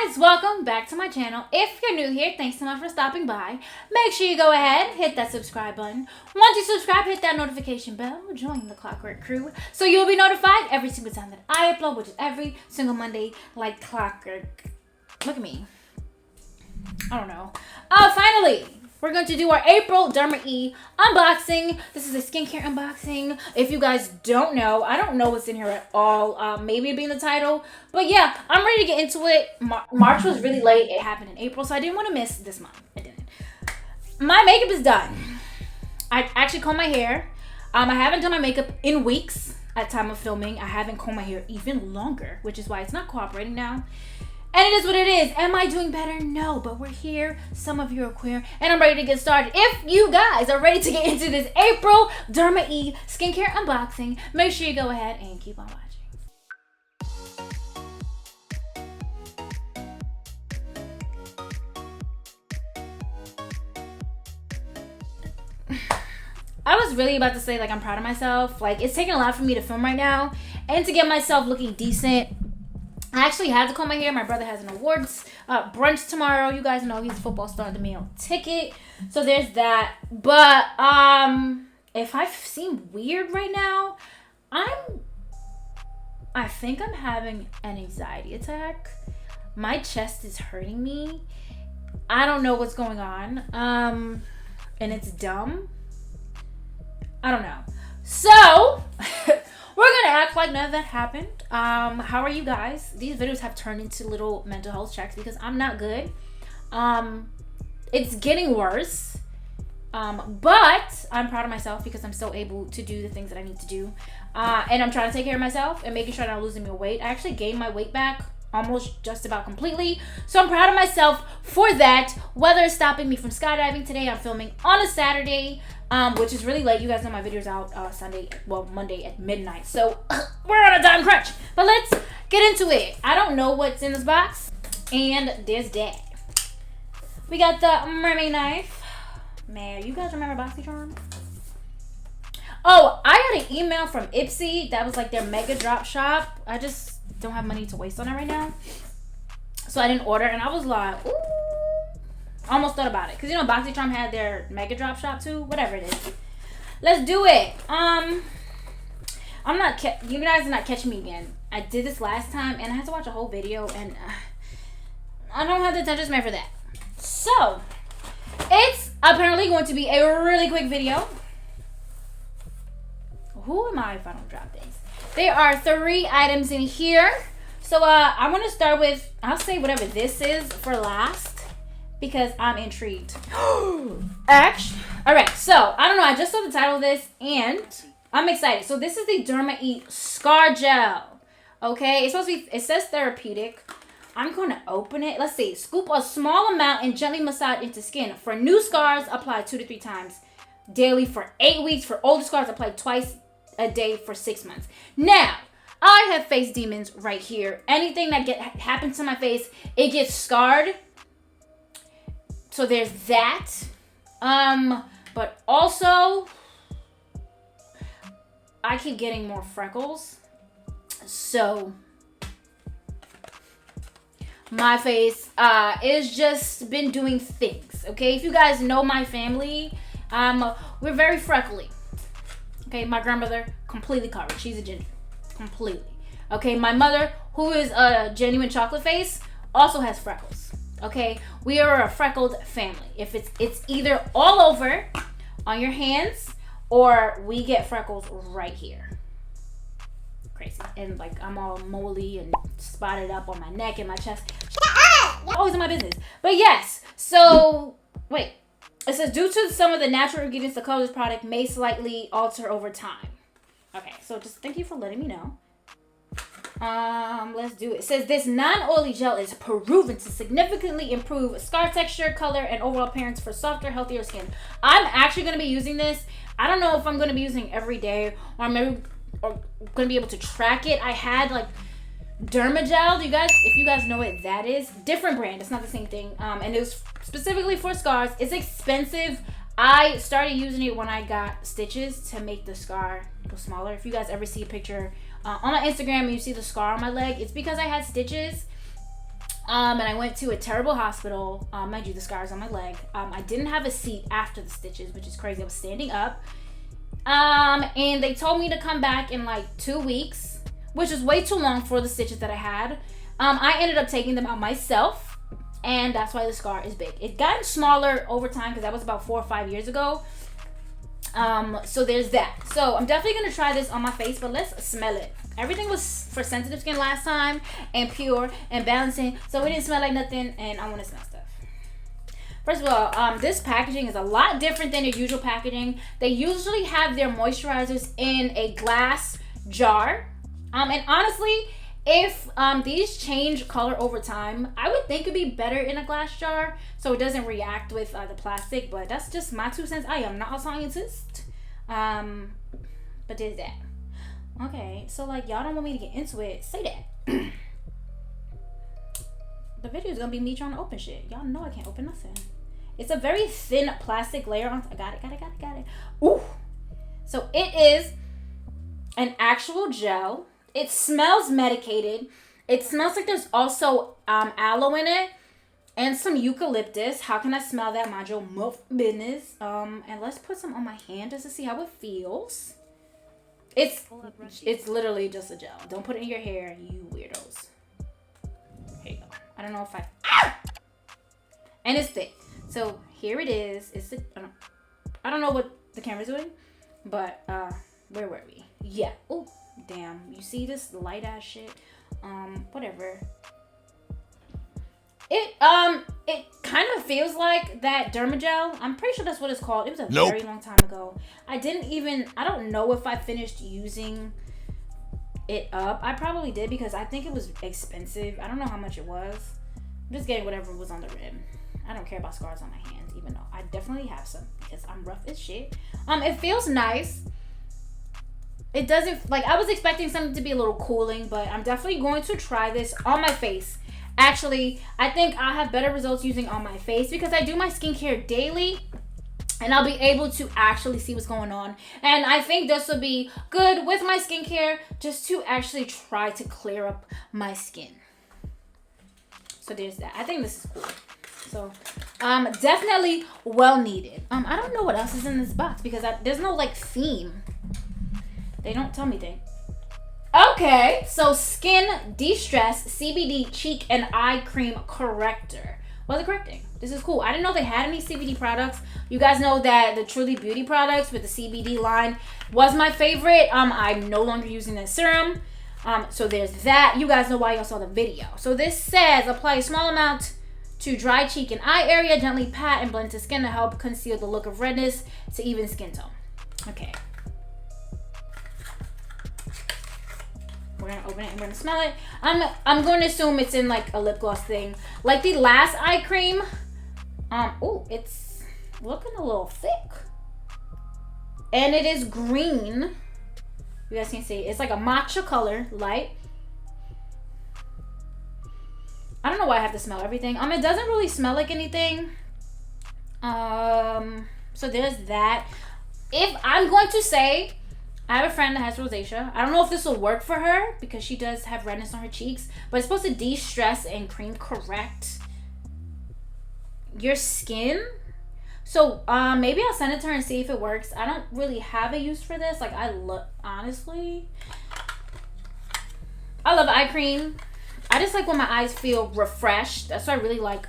guys, welcome back to my channel. If you're new here, thanks so much for stopping by. Make sure you go ahead, hit that subscribe button. Once you subscribe, hit that notification bell, join the Clockwork crew, so you'll be notified every single time that I upload, which is every single Monday, like clockwork. Look at me. I don't know. Finally, we're going to do our April DERMA unboxing. This is a skincare unboxing. If you guys don't know, I don't know what's in here at all. Maybe it'd be in the title. But yeah, I'm ready to get into it. March was really late. It happened in April, so I didn't want to miss this month. I didn't. My makeup is done. I actually combed my hair. I haven't done my makeup in weeks at time of filming. I haven't combed my hair even longer, which is why it's not cooperating now. And it is what it is. Am I doing better? No, but we're here. Some of you are queer, and I'm ready to get started. If you guys are ready to get into this April DERMA skincare unboxing, make sure you go ahead and keep on watching. I was really about to say, like, I'm proud of myself. Like, it's taking a lot for me to film right now and to get myself looking decent. I actually had to comb my hair. My brother has an awards brunch tomorrow. You guys know he's a football star on the meal ticket. So there's that. But if I seem weird right now, I think I'm having an anxiety attack. My chest is hurting me. I don't know what's going on. And it's dumb. I don't know. So we're gonna act like none of that happened. How are you guys? These videos have turned into little mental health checks because I'm not good. It's getting worse. But I'm proud of myself because I'm still able to do the things that I need to do. And I'm trying to take care of myself and making sure I'm not losing my weight. I actually gained my weight back almost just about completely. So I'm proud of myself for that. Weather is stopping me from skydiving today. I'm filming on a Saturday. Which is really late. You guys know my video's out Monday at midnight. So we're on a time crunch. But let's get into it. I don't know what's in this box. And there's that. We got the mermaid knife. Man, you guys remember BoxyCharm? Oh, I got an email from Ipsy. That was like their mega drop shop. I just don't have money to waste on it right now. So I didn't order. And I was like, ooh. Almost thought about it because you know BoxyCharm had their mega drop shop too. Whatever it is, let's do it. I'm not. You guys are not catching me again. I did this last time and I had to watch a whole video and I don't have the attention span for that. So it's apparently going to be a really quick video. Who am I if I don't drop things? There are 3 items in here. So I'm gonna start with. I'll say whatever this is for last. Because I'm intrigued. Actually, all right. So I don't know. I just saw the title of this, and I'm excited. So this is the DERMA Scar Gel. Okay, it's supposed to be. It says therapeutic. I'm going to open it. Let's see. Scoop a small amount and gently massage into skin. For new scars, apply 2 to 3 times daily for 8 weeks. For older scars, apply twice a day for 6 months. Now, I have face demons right here. Anything that happens to my face, it gets scarred. So there's that. But also I keep getting more freckles. So my face is just been doing things. Okay, if you guys know my family, we're very freckly. Okay, my grandmother completely covered. She's a ginger. Completely. Okay, my mother, who is a genuine chocolate face, also has freckles. Okay, we are a freckled family. If it's either all over on your hands or we get freckles right here. Crazy. And like I'm all moldy and spotted up on my neck and my chest. Always in my business. But yes, so wait. It says due to some of the natural ingredients, the color of this product may slightly alter over time. Okay, so just thank you for letting me know. Let's do it. It says this non-oily gel is proven to significantly improve scar texture, color, and overall appearance for softer, healthier skin. I'm actually going to be using this. I don't know if I'm going to be using it every day or maybe going to be able to track it. I had like Derma Gel. If you guys know what that is, different brand. It's not the same thing. And it was specifically for scars. It's expensive. I started using it when I got stitches to make the scar go smaller. If you guys ever see a picture on my Instagram and you see the scar on my leg, it's because I had stitches. And I went to a terrible hospital. Mind you, the scars on my leg. I didn't have a seat after the stitches, which is crazy. I was standing up. And they told me to come back in like 2 weeks, which is way too long for the stitches that I had. I ended up taking them out myself, and that's why the scar is big. It's gotten smaller over time because that was about 4 or 5 years ago. So there's that. So I'm definitely gonna try this on my face, but let's smell it. Everything was for sensitive skin last time and pure and balancing, so it didn't smell like nothing, and I want to smell stuff. First of all, this packaging is a lot different than your usual packaging. They usually have their moisturizers in a glass jar. And honestly, if these change color over time, I would think it'd be better in a glass jar so it doesn't react with the plastic, but that's just my 2 cents. I am not a scientist. But there's that. Okay, so like y'all don't want me to get into it, say that. The video is gonna be me trying to open shit. Y'all know I can't open nothing. It's a very thin plastic layer on. I got it. Ooh. So it is an actual gel. It smells medicated. It smells like there's also aloe in it and some eucalyptus. How can I smell that? Mind your muff business. And let's put some on my hand just to see how it feels. It's literally just a gel. Don't put it in your hair, you weirdos. Here you go. I don't know if and it's thick. So here it is. I don't know what the camera's doing, but where were we? Yeah. Oh, damn. You see this light ass shit? Whatever. It kind of feels like that DERMA gel. I'm pretty sure that's what it's called. It was a very long time ago. I don't know if I finished using it up. I probably did because I think it was expensive. I don't know how much it was. I'm just getting whatever was on the rim. I don't care about scars on my hands, even though I definitely have some because I'm rough as shit. It feels nice. It doesn't, like, I was expecting something to be a little cooling, but I'm definitely going to try this on my face. Actually, I think I'll have better results using on my face because I do my skincare daily and I'll be able to actually see what's going on. And I think this will be good with my skincare just to actually try to clear up my skin. So there's that. I think this is cool. So, definitely well needed. I don't know what else is in this box because there's no like theme. They don't tell me things. Okay, so Skin De-Stress CBD Cheek and Eye Cream Corrector. What's it correcting? This is cool. I didn't know they had any CBD products. You guys know that the Truly Beauty products with the CBD line was my favorite. I'm no longer using that serum. So there's that. You guys know why y'all saw the video. So this says apply a small amount to dry cheek and eye area. Gently pat and blend to skin to help conceal the look of redness to even skin tone. Okay. We're gonna open it and we're gonna smell it. I'm going to assume it's in like a lip gloss thing. Like the last eye cream. Oh, it's looking a little thick. And it is green. You guys can see. It's like a matcha color, light. I don't know why I have to smell everything. It doesn't really smell like anything. So there's that. If I'm going to say, I have a friend that has rosacea. I don't know if this will work for her because she does have redness on her cheeks, but it's supposed to de-stress and cream correct your skin. So maybe I'll send it to her and see if it works. I don't really have a use for this. Like honestly, I love eye cream. I just like when my eyes feel refreshed. That's why I really like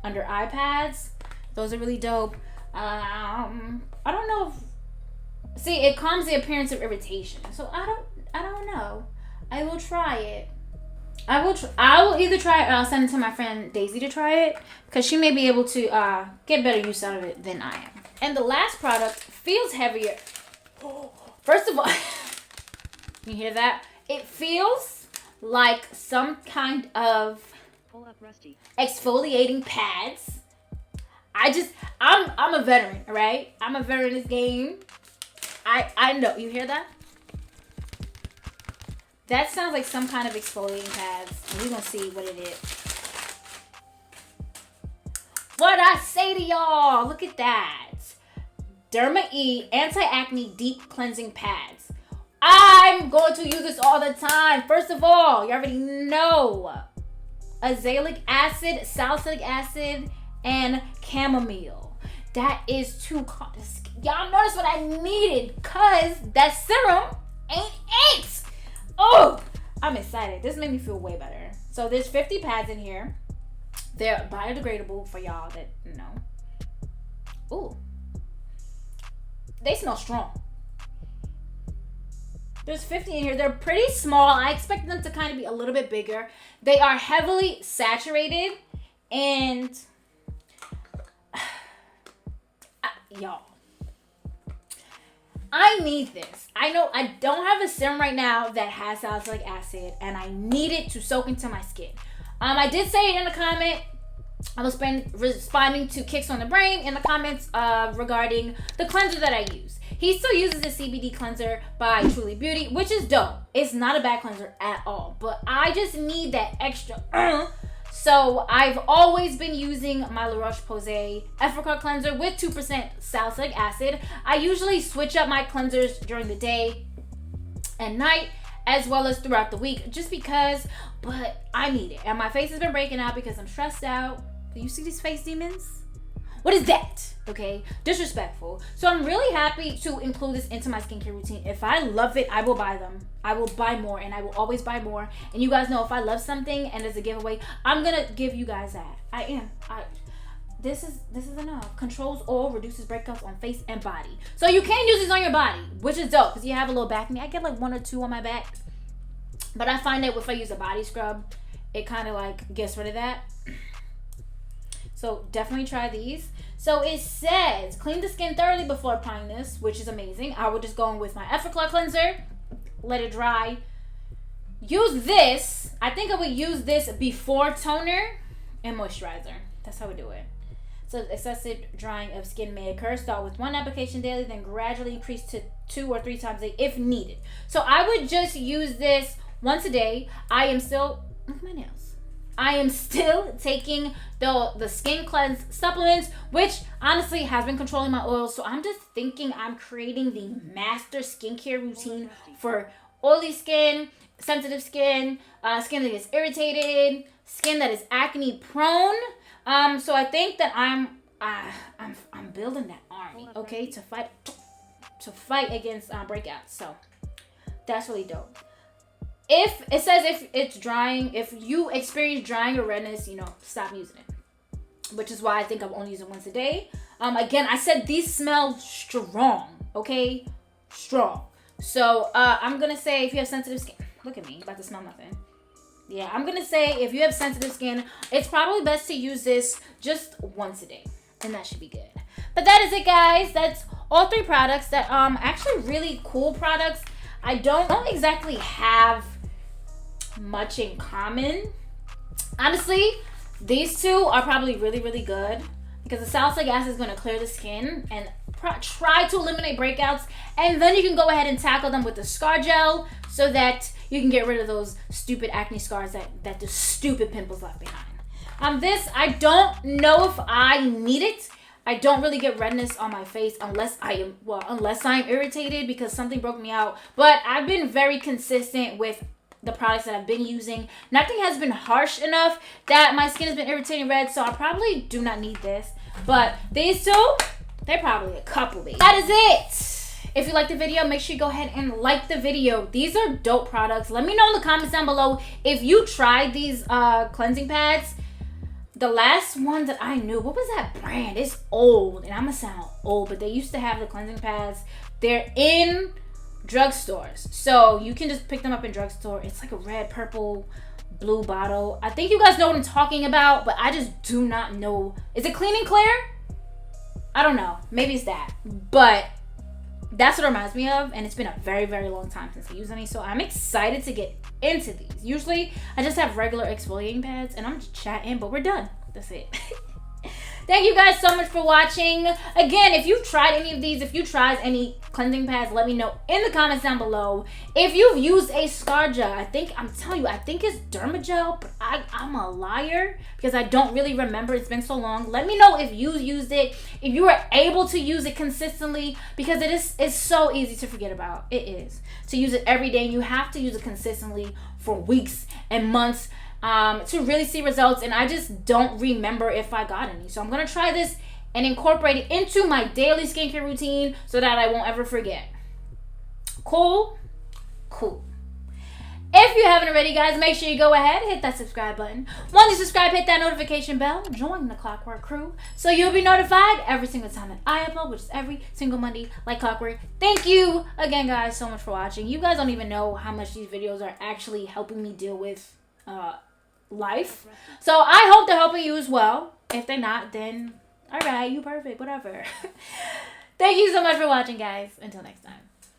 under eye pads. Those are really dope. I don't know if, see, it calms the appearance of irritation. So I don't know. I will try it. I will either try it or I'll send it to my friend Daisy to try it because she may be able to get better use out of it than I am. And the last product feels heavier. First of all, you hear that? It feels like some kind of exfoliating pads. I'm a veteran, all right? I'm a veteran in this game. I know. You hear that? That sounds like some kind of exfoliating pads. And we're going to see what it is. What I say to y'all? Look at that. DERMA Anti-Acne Deep Cleansing Pads. I'm going to use this all the time. First of all, you already know. azelaic acid, salicylic acid, and chamomile. That is y'all notice what I needed, cause that serum ain't it. Oh, I'm excited. This made me feel way better. So there's 50 pads in here. They're biodegradable for y'all that know. Ooh, they smell strong. There's 50 in here. They're pretty small. I expect them to kind of be a little bit bigger. They are heavily saturated, and y'all, I need this. I know I don't have a serum right now that has salicylic acid, and I need it to soak into my skin. I did say it in the comment. I was responding to Kicks on the Brain in the comments regarding the cleanser that I use. He still uses the CBD cleanser by Truly Beauty, which is dope. It's not a bad cleanser at all, but I just need that extra. So I've always been using my La Roche-Posay Effaclar cleanser with 2% salicylic acid. I usually switch up my cleansers during the day and night, as well as throughout the week, just because, but I need it. And my face has been breaking out because I'm stressed out. Do you see these face demons? What is that? Okay, disrespectful. So I'm really happy to include this into my skincare routine. If I love it, I will buy them. I will buy more, and I will always buy more. And you guys know if I love something and there's a giveaway, I'm gonna give you guys that. I am. This is enough. Controls oil, reduces breakouts on face and body. So you can use these on your body, which is dope because you have a little back knee. I get like 1 or 2 on my back, but I find that if I use a body scrub, it kind of like gets rid of that. So definitely try these. So it says, clean the skin thoroughly before applying this, which is amazing. I would just go in with my Effaclar cleanser, let it dry. Use this. I think I would use this before toner and moisturizer. That's how we do it. So excessive drying of skin may occur. Start with 1 application daily, then gradually increase to 2 or 3 times a day if needed. So I would just use this once a day. I am still, look at my nails. I am still taking the Skin Cleanse supplements, which honestly has been controlling my oils. So I'm just thinking I'm creating the master skincare routine for oily skin, sensitive skin, skin that is irritated, skin that is acne prone. So I think that I'm building that army, okay, to fight against breakouts. So that's really dope. If it says if it's drying, if you experience drying or redness, stop using it. Which is why I think I'm only using once a day. Again, I said these smell strong, okay? Strong. So I'm gonna say if you have sensitive skin, look at me, about to smell nothing. Yeah, I'm gonna say if you have sensitive skin, it's probably best to use this just once a day, and that should be good. But that is it, guys. That's all 3 products that actually really cool products. I don't exactly have much in common. Honestly, these 2 are probably really, really good because the salicylic acid is going to clear the skin and try to eliminate breakouts, and then you can go ahead and tackle them with the scar gel so that you can get rid of those stupid acne scars that the stupid pimples left behind. This, I don't know if I need it. I don't really get redness on my face unless I'm irritated because something broke me out. But I've been very consistent with the products that I've been using. Nothing has been harsh enough that my skin has been irritating red, so I probably do not need this. But these 2, they're probably a couple days. That is it. If you liked the video, make sure you go ahead and like the video. These are dope products. Let me know in the comments down below if you tried these cleansing pads. The last one that I knew, what was that brand? It's old, and I'm gonna sound old, but they used to have the cleansing pads. They're in drugstores, so you can just pick them up in drugstore. It's like a red, purple, blue bottle. I think you guys know what I'm talking about, but I just do not know. Is it Clean and Clear? I don't know. Maybe it's that, but that's what it reminds me of, and it's been a very, very long time since I used any, so I'm excited to get into these. Usually, I just have regular exfoliating pads, and I'm just chatting, but we're done. That's it. Thank you guys so much for watching. Again, if you've tried any of these, if you tried any cleansing pads, let me know in the comments down below. If you've used a scar gel, I think it's DERMA gel, but I'm a liar because I don't really remember. It's been so long. Let me know if you used it, if you were able to use it consistently, because it's so easy to forget about. It is. To use it every day, and you have to use it consistently for weeks and months. to really see results, and I just don't remember if I got any. So I'm going to try this and incorporate it into my daily skincare routine so that I won't ever forget. Cool? Cool. If you haven't already, guys, make sure you go ahead, hit that subscribe button. Once you subscribe, hit that notification bell, join the Clockwork crew, so you'll be notified every single time that I upload, which is every single Monday, like clockwork. Thank you again, guys, so much for watching. You guys don't even know how much these videos are actually helping me deal with life. So I hope they're helping you as well. If they're not, then all right, you perfect, whatever. Thank you so much for watching, guys. Until next time.